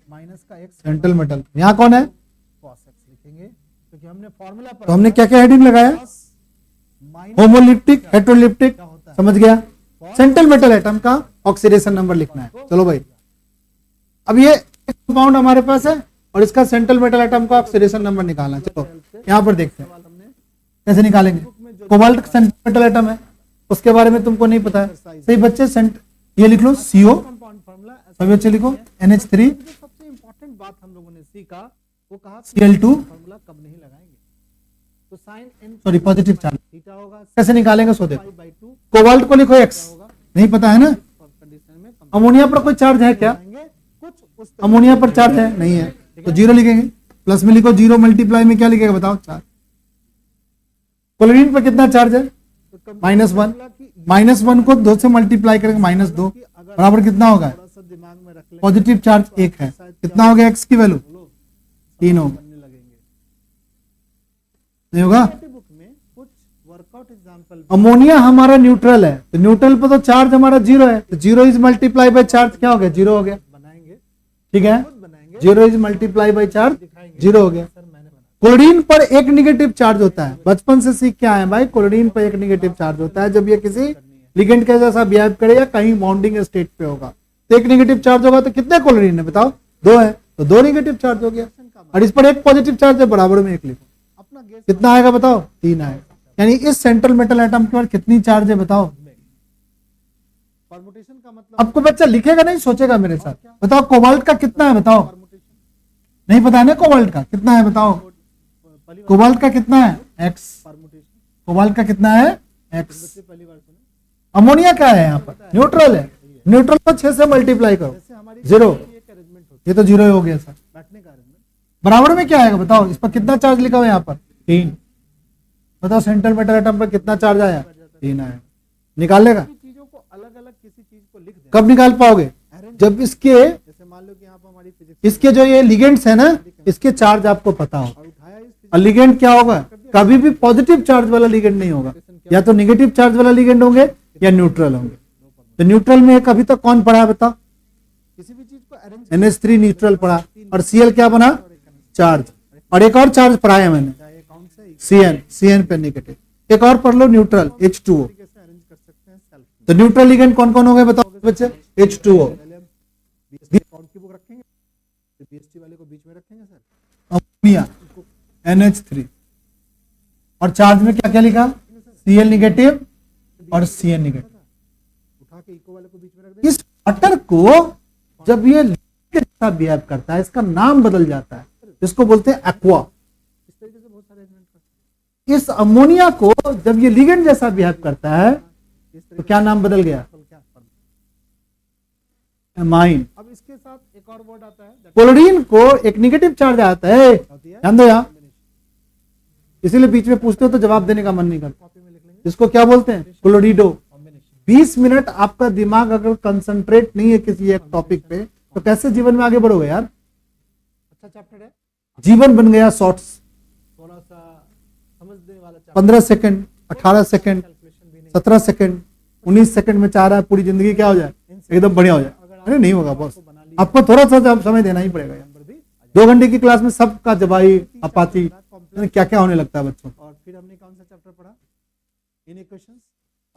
माइनस का x
सेंट्रल मेटल। यहाँ कौन है?
कॉस x लिखेंगे क्योंकि हमने फार्मूला
तो हमने क्या क्या हेडिंग लगाया?
Minus
homoleptic हेट्रोलिप्टिक।
क्या होता है?
समझ गया? सेंट्रल मेटल एटम का ऑक्सीडेशन नंबर लिखना है। चलो भाई, अब ये कंपाउंड हमारे पास है और इसका सेंट्रल मेटल एटम का ऑक्सीडेशन नंबर निकालना है। चलो यहाँ पर देखते हैं कैसे निकालेंगे। कोबाल्ट सेंट्रल मेटल एटम है, उसके बारे में तुमको नहीं पता है। सही बच्चे, ये लिख लो CO।
Compound formula.
सभी बच्चे लिखो NH3
सबसे इंपॉर्टेंट बात हम लोगों ने सीखा वो कहा
Cl2
फार्मूला कब नहीं लगाएंगे। तो sine n
sorry positive charge
theta होगा
कैसे निकालेंगे? सो देखो,
pi/2
कोबाल्ट को लिखो X, नहीं पता है ना?
कंडीशन में
अमोनिया पर कोई चार्ज है क्या?
कुछ उस
अमोनिया पर चार्ज है? नहीं है, तो 0 लिखेंगे। प्लस में लिखो 0 मल्टीप्लाई में क्या लिखेगा बताओ? 4। क्लोरीन पर कितना चार्ज है? -1। -1 को 2 से मल्टीप्लाई करेंगे -2 बराबर कितना होगा?
थोड़ा सा दिमाग में रख ले।
पॉजिटिव चार्ज 1 है। कितना हो गया X की वैल्यू? 3 होगा।
बनने लगेंगे।
नहीं होगा?
बुक में कुछ वर्कआउट एग्जाम एग्जांपल
अमोनिया हमारा न्यूट्रल है, तो न्यूट्रल पर तो चार्ज हमारा जीरो है, तो zero is multiply by charge क्या हो गया, जीरो हो गया।
बनाएंगे,
ठीक है,
खुद बनाएंगे,
zero is multiply by charge
दिखाएंगे।
जीरो हो गया।
सर मैंने बनाया,
क्लोरीन पर एक निगेटिव चार्ज होता है, बचपन से सीख के आए हैं भाई, क्लोरीन पर एक निगेटिव चार्ज होता है जब ये किसी लिगेंड के जैसा बिहेव करे या कहीं बॉन्डिंग स्टेट पे होगा, तो एक निगेटिव चार्ज होगा। तो कितने क्लोरीन है बताओ, दो है, तो दो निगेटिव चार्ज हो गया, और इस पर एक पॉजिटिव चार्ज है, बराबर में एक लिखो,
अपना गैस
कितना आएगा बताओ, तीन आएगा। यानी इस सेंट्रल मेटल एटम के बाद कितनी चार्ज है बताओ।
परमुटेशन का मतलब
आपको बच्चा लिखेगा नहीं, सोचेगा मेरे साथ, बताओ कोबाल्ट का कितना है बताओ,
परमुटेशन,
नहीं पता है ना कोबाल्ट का कितना है बताओ, कोबाल्ट का कितना है एक्स,
परमुटेशन
कोबाल्ट का कितना है एक्स।
से पहली बार सुना।
अमोनिया क्या है यहाँ पर, न्यूट्रल है, न्यूट्रल को 6 से मल्टीप्लाई करो,
जैसे हमारी
जीरो,
एक अरेंजमेंट होती
ये तो जीरो हो गया सर।
है बैठने का अरेंजमेंट,
बराबर में क्या आएगा बताओ, इस पर कितना चार्ज लिखा हुआ है यहाँ पर, तीन, बताओ सेंट्रल मेटल एटम पर कितना चार्ज आया, तीन आया, निकाल लेगा।
चीजों को अलग अलग किसी चीज को लिख दें,
कब निकाल पाओगे, जब इसके
जैसे मान लो कि यहाँ पर हमारी फिजिक्स
इसके जो ये लिगेंड्स है ना, इसके चार्ज आपको पता हो।
और उठाया इस
और लिगेंड क्या होगा, कभी भी पॉजिटिव चार्ज वाला लिगेंड नहीं होगा, या तो निगेटिव चार्ज वाला लिगेंड होंगे या न्यूट्रल होंगे। तो न्यूट्रल में एक अभी तक कौन पढ़ा है बताओ,
किसी भी चीज को अरेंज
NH3 न्यूट्रल पढ़ा, और Cl क्या बना, चार्ज, और एक और चार्ज पढ़ा है मैंने,
चाहे कौन से
CN पे नेगेटिव, एक और पढ़ लो न्यूट्रल H2O।
तरीके से अरेंज कर सकते हैं सेल्फ।
तो न्यूट्रल लिगेंड कौन कौन हो गए बताओ बच्चे, H2O,
पहले हम बीएसटी अकाउंट की बुक रखेंगे, फिर बीएसटी वाले को बीच में रखेंगे सर,
अमोनिया NH3, और चार्ज में क्या क्या लिखा, Cl नेगेटिव और Cn नेगेटिव।
उठा के इको वाले को बीच में रख देंगे।
इस वाटर को जब ये लिक्विड जैसा बिहेव करता है, इसका नाम बदल जाता है, इसको बोलते हैं एक्वा।
इस तरीके से बहुत सारे अरेंजमेंट करते हैं।
इस अमोनिया को जब ये लिगेंड जैसा बिहेव करता है
इस
तो
तरीके
क्या नाम बदल गया,
से क्या
एमाइन।
अब इसके साथ एक और वर्ड आता है that
क्लोरीन को एक नेगेटिव चार्ज आता है,
होती है
ध्यान दो यार, इसीलिए बीच में पूछते हो तो जवाब देने का मन नहीं करता।
कॉपी में लिख लेंगे
इसको क्या बोलते हैं, क्लोरिडो।
कॉम्बिनेशन।
20 मिनट आपका दिमाग अगर कंसंट्रेट नहीं है किसी एक टॉपिक पे, तो कैसे जीवन में आगे बढ़ोगे यार।
अच्छा चैप्टर है,
जीवन बन गया शॉर्ट्स,
थोड़ा सा समझने वाला चैप्टर,
15 सेकंड, 18 सेकंड,
कैलकुलेशन भी नहीं।
17 सेकंड, 19 सेकंड में चाह रहा है पूरी जिंदगी क्या हो जाए, एकदम बढ़िया हो जाए। अरे नहीं होगा बॉस, आपको थोड़ा सा समय देना ही पड़ेगा यार। 2 घंटे की क्लास में सबका जवाई अपाची क्या क्या होने लगता है बच्चों।
और फिर हमने कौन सा चैप्टर पढ़ा, इनइक्वेशंस,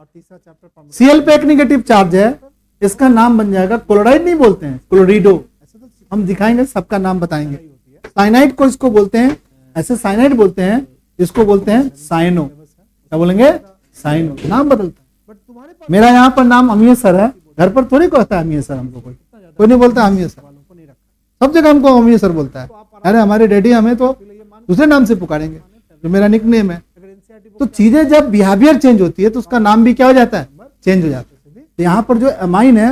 और तीसरा चैप्टर परमुटेशन।
Cl पे एक नेगेटिव चार्ज है, इसका नाम बन जाएगा, क्लोराइड नहीं बोलते हैं, क्लोरिडो।
ऐसे तो
हम दिखाएंगे, सबका नाम बताएंगे।
होती है
साइनाइड को इसको बोलते हैं, ऐसे साइनाइड बोलते हैं, इसको बोलते हैं साइनो। क्या बोलेंगे, साइनो, नाम बदलता है।
बट तुम्हारे पास
मेरा यहाँ पर नाम अमीय सर है, घर पर थोड़ी कहता है अमीय सर, हमको कोई नहीं बोलता अमीय सर,
वालों को नहीं रखा,
सब जगह हमको अमीय सर बोलता है। अरे हमारे डैडी हमें तो
ये मान
दूसरे नाम से पुकारेंगे, जो मेरा निक नेम है।
अगर एनसीईआरटी
तो चीजें जब बिहेवियर चेंज होती है तो उसका नाम भी क्या हो जाता है, चेंज हो जाता है। तो यहाँ पर जो एमाइन है,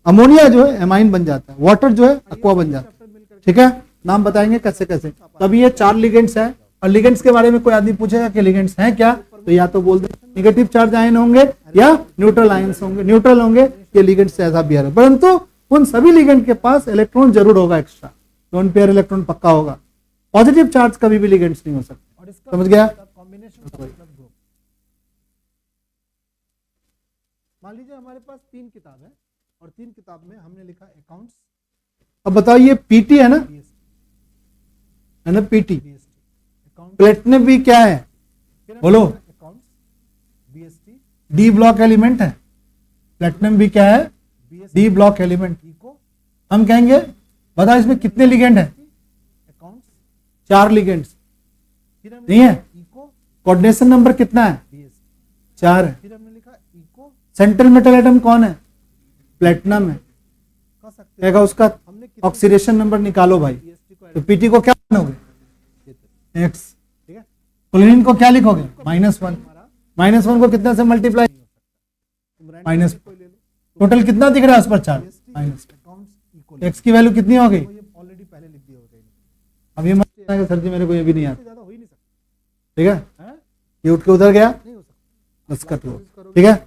अमोनिया जो है एमाइन बन जाता है, वाटर जो है एक्वा बन जाता है। ठीक है, नाम बताएंगे कैसे कैसे। तब ये 4 लिगेंड्स है, और लिगेंड्स के बारे में कोई आदमी पूछेगा कि लिगेंड्स हैं क्या, तो या तो बोल दे निगेटिव चार्ज आयन होंगे या न्यूट्रल आयन्स होंगे। न्यूट्रल होंगे ये लिगेंड से ऐसा बिहेव, परंतु उन सभी लिगेंड के पास इलेक्ट्रॉन जरूर होगा एक्स्ट्रा, लोन पेयर इलेक्ट्रॉन पक्का होगा। पॉजिटिव चार्ज कभी भी लिगेंड्स नहीं हो सकते।
और इसका
समझ गया,
कॉम्बिनेशन का मतलब ग्रुप। मान लीजिए हमारे पास 3 किताब है, और 3 किताब में हमने लिखा अकाउंट्स,
अब बताओ ये पीटी है ना,
बीएसटी,
है ना पीटी।
बीएसटी अकाउंट,
प्लेटिनम भी क्या है बोलो,
accounts, BST,
D block element है। प्लेटिनम भी क्या है,
BST,
D block element.
Eco,
हम कहेंगे बताओ इसमें कितने लिगेंड है,
अकाउंट्स,
4 लिगेंड्स
फिर हमने
नहीं है।
इको,
कोऑर्डिनेशन नंबर कितना है,
बीएसटी,
4 है।
फिर हमने लिखा इको,
सेंट्रल मेटल एटम कौन है, प्लेटिनम है।
कह सकते हैं
कहेगा उसका
हमने कितने
ऑक्सीडेशन नंबर निकालो भाई,
बीएसटी को
तो पीटी को क्या बनोगे एक्स,
ठीक है,
क्लोरीन को क्या लिखोगे -1।
हमारा
-1 को कितना से मल्टीप्लाई, माइनस,
कोई ले लो,
टोटल कितना दिख रहा है उस पर charge, minus.
Accounts, eco,
X की वैल्यू कितनी हो गई,
ये ऑलरेडी पहले लिख दिया होगा,
अब ये मत कहना कि सर जी मेरे को ये भी नहीं आता।
ज्यादा हो ही नहीं सकता,
ठीक है,
हैं?
ये उठ के उधर गया,
नहीं हो सकता।
बस कट लो। ठीक है,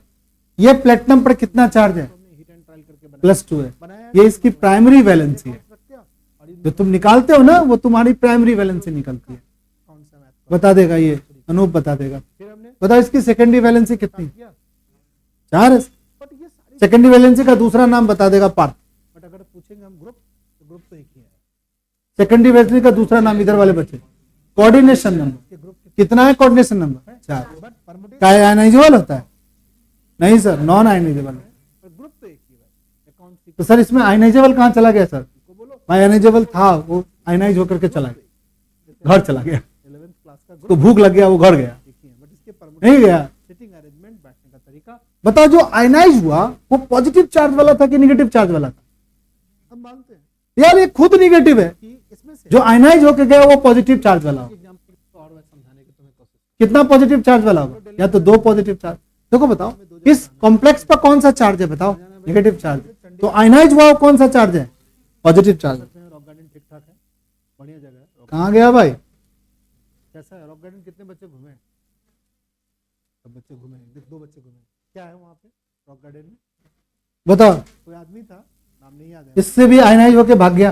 ये प्लेटिनम पर कितना चार्ज है,
हमने हिट एंड ट्रायल करके
+2 है।
बनाया,
ये इसकी प्राइमरी वैलेंसी है,
सकते हो, और
जो तुम निकालते हो ना वो तुम्हारी प्राइमरी वैलेंसी निकलती है,
कौन सा मैथ
बता देगा ये अनूप बता देगा।
फिर हमने
बताओ इसकी सेकेंडरी वैलेंसी कितनी?
किया
4 है।
बट ये सारी,
सेकेंडरी वैलेंसी का दूसरा नाम बता देगा पार्थ।
बट अगर पूछेंगे हम ग्रुप, तो ग्रुप तो एक ही है।
सेकेंडरी वैलेंसी का दूसरा नाम इधर वाले बच्चे कोऑर्डिनेशन नंबर।
ये ग्रुप
कितना है कोऑर्डिनेशन नंबर? 4।
बट परमुटेशन
क्या आयनाइजेबल होता है? नहीं सर, नॉन आयनाइजेबल।
ग्रुप तो एक ही है। अकाउंट
तो सर इसमें आयनाइजेबल कहाँ चला गया सर?
को बोलो
आयनाइजेबल था, वो आयनाइज होकर के चला गया, घर चला गया।
11th क्लास का
तो
ग्रुप
भूख लग गया, वो घर गया,
एक ही है, बट इसके परमुटेशन,
नहीं गया।
सिटिंग अरेंजमेंट, बैठने का तरीका
बताओ जो आयनाइज हुआ वो पॉजिटिव चार्ज वाला था कि नेगेटिव चार्ज वाला था?
हम मानते हैं
यार ये खुद नेगेटिव है।
कि इसमें से
जो आयनाइज होकर गया वो पॉजिटिव चार्ज वाला हो।
एग्जांपल और मैं समझाने की तुम्हें कोशिश,
कितना पॉजिटिव चार्ज वाला होगा? या तो 2 पॉजिटिव चार्ज। देखो बताओ इस कॉम्प्लेक्स पर कौन सा चार्ज है? बताओ नेगेटिव चार्ज। तो आयनाइज हुआ कौन सा चार्ज है? Positive charge.
रॉक गार्डन ठीक ठाक है, बढ़िया जगह है।
कहाँ गया भाई?
कैसा है रॉक गार्डन? कितने बच्चे घूमे? सब बच्चे घूमे, देख 2 बच्चे घूमे। क्या है वहाँ पे रॉक गार्डन में?
बताओ।
कोई आदमी था, नाम नहीं याद है।
इससे भी आयनाइज होके भाग गया।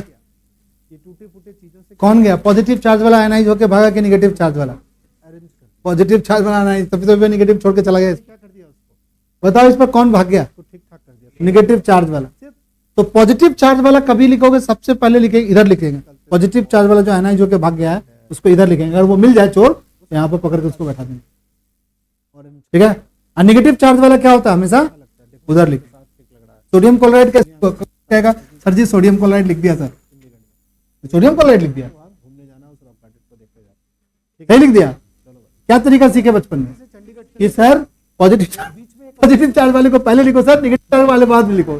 ये टूटे फूटे चीजों से
कौन गया? पॉजिटिव चार्ज वाला आयनाइज होके भागा कि नेगेटिव चार्ज वाला?
अरेंज कर,
पॉजिटिव चार्ज वाला आयनाइज, तभी तो नेगेटिव छोड़ के चला गया।
क्या कर दिया उसको?
बताओ इस पर कौन भाग गया?
उसको ठीक ठाक कर दिया।
नेगेटिव चार्ज वाला।
सिर्फ
तो पॉजिटिव चार्ज वाला कभी लिखोगे? सबसे पहले लिखेंगे, इधर लिखेंगे। पॉजिटिव चार्ज वाला जो आयनाइज होके भाग गया है उसको इधर लिखेंगे। अगर वो मिल जाए चोर तो यहाँ पर पकड़ के उसको बैठा देंगे,
ऑरेंज
ठीक है। और नेगेटिव चार्ज वाला क्या होता है? हमेशा
लगता है, देखो
उधर लिखे।
साथ ठीक लग रहा है।
सोडियम क्लोराइड कहेगा सर जी, सोडियम क्लोराइड लिख दिया सर, सोडियम क्लोराइड लिख दिया,
वहाँ घूमने जाना, उस रॉक गार्डन को देखते जाओ।
सही लिख दिया।
चलो भाई,
क्या तरीका सीखे बचपन में
चंडीगढ़
कि सर पॉजिटिव चार्ज वाले को पहले लिखो सर, नेगेटिव चार्ज वाले बाद में लिखो।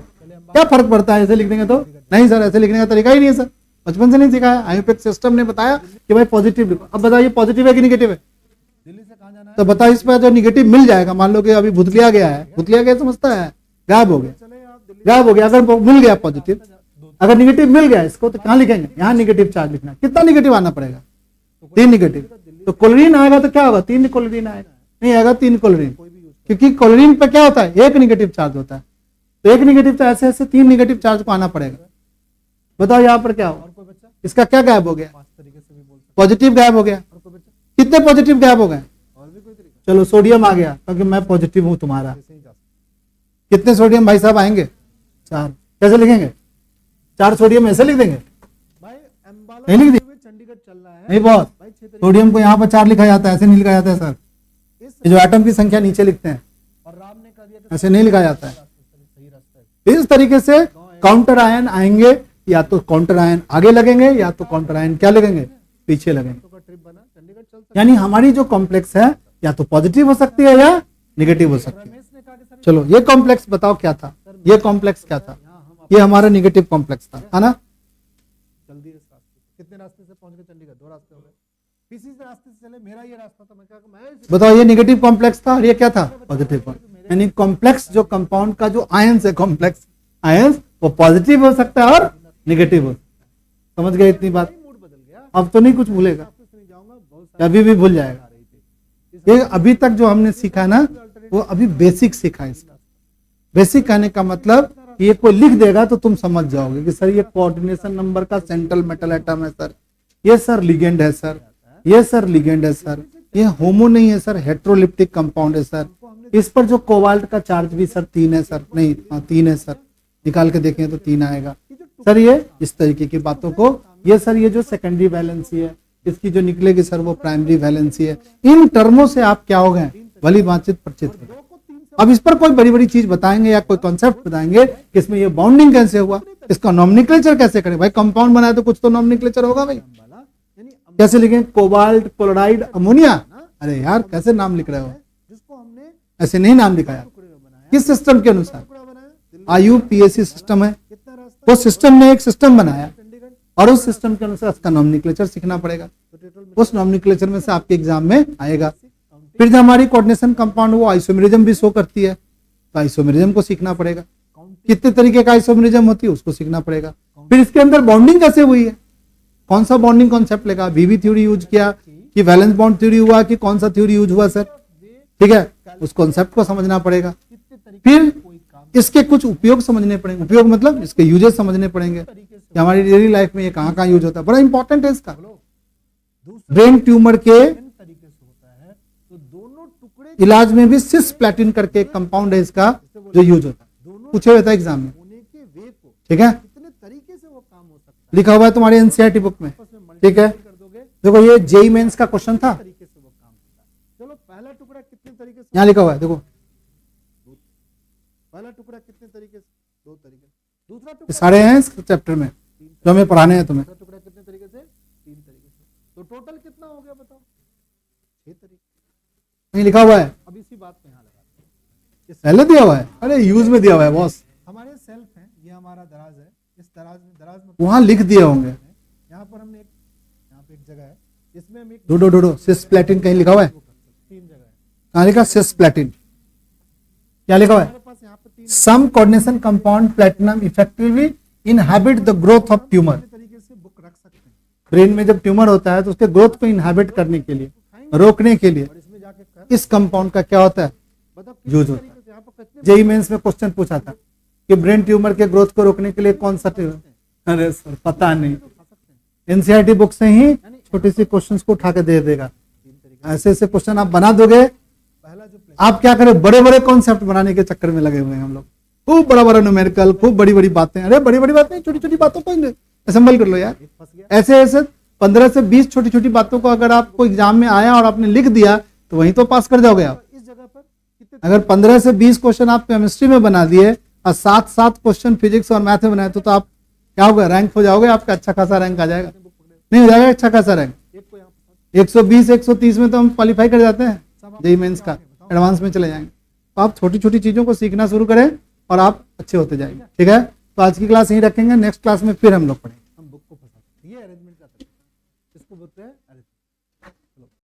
क्या फर्क पड़ता है ऐसे लिख देंगे तो? नहीं सर, ऐसे लिखने का तरीका ही नहीं है सर, बचपन से नहीं सिखाया। आयुपेक सिस्टम ने बताया कि भाई पॉजिटिव लिखो। अब बताइए पॉजिटिव है कि नेगेटिव है?
दिल्ली से कहाँ जाना है?
तो बताओ इस पर जो नेगेटिव मिल जाएगा, मान लो कि अभी भुतलिया गया है, भुतलिया गया समझता है, गायब हो गया,
चले आप दिल्ली,
गायब हो गया। अगर मिल गया पॉजिटिव, अगर नेगेटिव मिल गया इसको तो कहाँ लिखेंगे? यहाँ नेगेटिव चार्ज लिखना। कितना नेगेटिव आना पड़ेगा? 3 नेगेटिव। तो क्लोरीन आएगा तो क्या होगा? 3 क्लोरीन आएगा, नहीं आएगा 3 क्लोरीन, क्योंकि क्लोरीन पे क्या होता है? 1 नेगेटिव चार्ज होता है। तो 1 नेगेटिव तो ऐसे ऐसे 3 नेगेटिव चार्ज को आना पड़ेगा। बताओ यहाँ पर क्या हो?
और कोई बच्चा
इसका क्या गायब हो गया?
5 तरीके से भी बोल सकता
पॉजिटिव गायब हो गया।
है। और कोई बच्चा
कितने पॉजिटिव गायब हो गए?
और भी कोई तरीका
चलो सोडियम आ गया क्योंकि मैं पॉजिटिव हूं तुम्हारा।
ऐसे ही जा सकता
कितने सोडियम भाई साहब आएंगे? 4। कैसे लिखेंगे? 4 सोडियम ऐसे लिख देंगे?
है। भाई अम्बाला
नहीं लिख दी?
से चंडीगढ़ चल रहा है
नहीं बहुत।
भाई, 6 तरीके
सोडियम को यहाँ पर 4 लिखा जाता है, ऐसे नहीं लिखा जाता है सर।
इस,
ये जो एटम की संख्या नीचे लिखते हैं
और राम ने कह दिया कि
ऐसे नहीं लिखा जाता है।
सही रास्ता है।
इस तरीके से काउंटर आयन आएंगे, या तो काउंटर आयन आगे लगेंगे या तो काउंटर आयन क्या लगेंगे? पीछे लगेंगे।
तो का ट्रिप बना, चंडीगढ़ चल सकता
यानी हमारी जो कॉम्प्लेक्स है या तो पॉजिटिव हो सकती है या नेगेटिव हो सकती है।
रमेश ने कहा कि सर
चलो ये कॉम्प्लेक्स बताओ क्या था? ये कॉम्प्लेक्स क्या था? ये हमारा नेगेटिव कॉम्प्लेक्स था, है ना?
जल्दी इस रास्ते से, कितने रास्ते से पहुंच गए चंडीगढ़? 2 रास्ते हो गए। किसी से रास्ते से चले, मेरा ये रास्ता था, मैं क्या मैं
बताओ ये नेगेटिव कॉम्प्लेक्स था और ये क्या था? पॉजिटिव। यानी कॉम्प्लेक्स जो कंपाउंड का जो आयंस है, कॉम्प्लेक्स आयंस, वो पॉजिटिव हो सकता है और नेगेटिव हो। समझ गए इतनी बात?
मूड बदल गया,
अब तो नहीं कुछ भूलेगा,
वापस नहीं जाऊंगा, बहुत सारी
अभी भी भूल जाएगा।
आ रही थी।
ये अभी तक जो हमने सीखा ना वो अभी बेसिक सीखा है। इसका बेसिक कहने का मतलब ये कोई लिख देगा तो तुम समझ जाओगे कि सर ये कोऑर्डिनेशन नंबर का सेंट्रल मेटल एटम है सर, ये सर लिगेंड है सर, ये सर लिगेंड है सर, ये होमो नहीं है सर, हेट्रोलिप्टिक कंपाउंड है सर, इस पर जो कोबाल्ट का चार्ज भी सर 3 है सर, नहीं हाँ 3 है सर, निकाल के देखें तो 3 आएगा सर। ये इस तरीके की बातों को, ये सर ये जो सेकेंडरी वैलेंसी है इसकी जो निकलेगी सर वो प्राइमरी वैलेंसी है। इन टर्मों से आप क्या हो गए? भली बातचीत परिचित हो। अब इस पर कोई बड़ी बड़ी चीज बताएंगे या कोई कॉन्सेप्ट बताएंगे कि इसमें ये बॉन्डिंग कैसे हुआ, इसका नॉमनिक्लेचर कैसे करें। भाई कंपाउंड बनाया तो कुछ तो नॉमनिक्लेचर होगा भाई। कैसे लिखें? Cobalt chloride ammonia. अरे यार कैसे नाम लिख रहे हो?
जिसको हमने
ऐसे नहीं नाम लिखाया। किस सिस्टम के अनुसार? IUPAC सिस्टम है,
कितना रास्ता
वो सिस्टम ने एक सिस्टम बनाया
चंडीगढ़,
और उस सिस्टम के अनुसार उसका नॉमनिक्लेचर सीखना पड़ेगा।
तो टोटल
उस नॉमनिक्लेचर में से आपके एग्जाम में आएगा। फिर जो हमारी कोऑर्डिनेशन कंपाउंड वो आइसोमेरिज्म भी शो करती है, तो आइसोमेरिज्म को सीखना पड़ेगा। कितने तरीके का आइसोमेरिज्म होती है उसको सीखना पड़ेगा। फिर इसके अंदर बॉन्डिंग कैसे हुई है, कौन सा बॉन्डिंग कॉन्सेप्ट लगा, वीवी थ्योरी यूज किया कि वैलेंस बॉन्ड थ्योरी हुआ कि कौन सा थ्योरी यूज हुआ सर, ठीक है, उस कॉन्सेप्ट को समझना पड़ेगा। फिर इसके कुछ उपयोग समझने पड़ेंगे, उपयोग मतलब इसके यूजेस समझने पड़ेंगे कि हमारी डेली लाइफ में ये कहाँ यूज होता है। बड़ा इंपॉर्टेंट है इसका। ब्रेन ट्यूमर के
तरीके से होता है
इलाज में भी सिस्प्लैटिन करके एक कंपाउंड है इसका जो यूज होता है, पूछे हुए था एग्जाम में,
होने के वे को
ठीक है,
कितने तरीके से वो काम हो सकता
लिखा हुआ है तुम्हारे एनसीईआरटी बुक में,
है, आपस में
ठीक है।
multiply कर दोगे
देखो ये जेई मेंस का क्वेश्चन था,
तरीके से वो काम होता है। चलो पहला टुकड़ा कितने तरीके से,
यहाँ लिखा हुआ है, देखो
पहला टुकड़ा कितने तरीके से, 2 तरीके से। दूसरा
ये
टुकड़ा
सारे हैं इस चैप्टर में जो हमें पढ़ाने हैं तुम्हें।
दूसरा टुकड़ा कितने तरीके से, 3 तरीके से। तो टोटल कितना हो गया बताओ, 6 तरीके।
कहीं लिखा हुआ है,
अब इसी बात पे यहाँ लगा,
पहले दिया हुआ है, अरे यूज में दिया हुआ है बॉस,
हमारे सेल्फ है, ये हमारा दराज है, इस दराज में
वहां लिख दिए होंगे।
यहाँ पर हमने यहाँ पे एक जगह है, इसमें हम एक
ढूंढो ढूंढो, सिस्प्लैटिन कहीं लिखा हुआ है,
3 जगह है
कहाँ लिखा सिस्प्लैटिन, क्या लिखा हुआ है,
हमारे पास, यहाँ पे 3
some coordination compound platinum effectively inhibit the growth of tumor।
तरीके से बुक रख सकते हैं,
ब्रेन में जब ट्यूमर होता है तो उसके ग्रोथ को इनहाबिट करने के लिए, रोकने के लिए
और इसमें जाके कर
इस कंपाउंड का क्या होता है,
बताओ
यूज होता है।
तरीके से, यहाँ पर कितने
जेई मेंस में क्वेश्चन पूछा था कि ब्रेन ट्यूमर के ग्रोथ को रोकने के लिए कौन सा ट्यूमर, अरे सर पता नहीं,
खा सकते हैं।
एनसीईआरटी बुक से ही छोटे से क्वेश्चंस को उठा के दे देगा, ऐसे ऐसे क्वेश्चन आप बना दोगे।
पहला जो प्लेन
आप क्या करें, बड़े बड़े कॉन्सेप्ट बनाने के चक्कर में लगे हुए हैं हम लोग, खूब बड़ा बड़ा न्यूमेरिकल, खूब बड़ी बड़ी बातें, अरे बड़ी बड़ी बातें, छोटी छोटी बातों को असेंबल कर लो यार।
फंस गया,
ऐसे ऐसे 15 से 20 छोटी छोटी बातों को अगर आपको एग्जाम में आया और आपने लिख दिया तो वहीं तो पास कर जाओगे आप।
इस जगह पर कितने
अगर 15 से 20 क्वेश्चन आप केमिस्ट्री में बना दिए और 7 क्वेश्चन फिजिक्स और मैथ में बनाए तो आप क्या होगा, रैंक हो जाओगे, आपका अच्छा खासा रैंक आ जाएगा,
बुक पकड़े,
नहीं हो जाएगा अच्छा खासा रैंक,
एक को यहाँ पर
120 130 में तो हम क्वालिफाई कर जाते हैं जेई मेंस का, एडवांस में चले जाएंगे। तो आप छोटी छोटी चीजों को सीखना शुरू करें और आप अच्छे होते जाएंगे, ठीक है। तो आज की क्लास यहीं रखेंगे, नेक्स्ट क्लास में फिर हम लोग पढ़ेंगे।
हम बुक को फंसा सकते हैं। ये अरेंजमेंट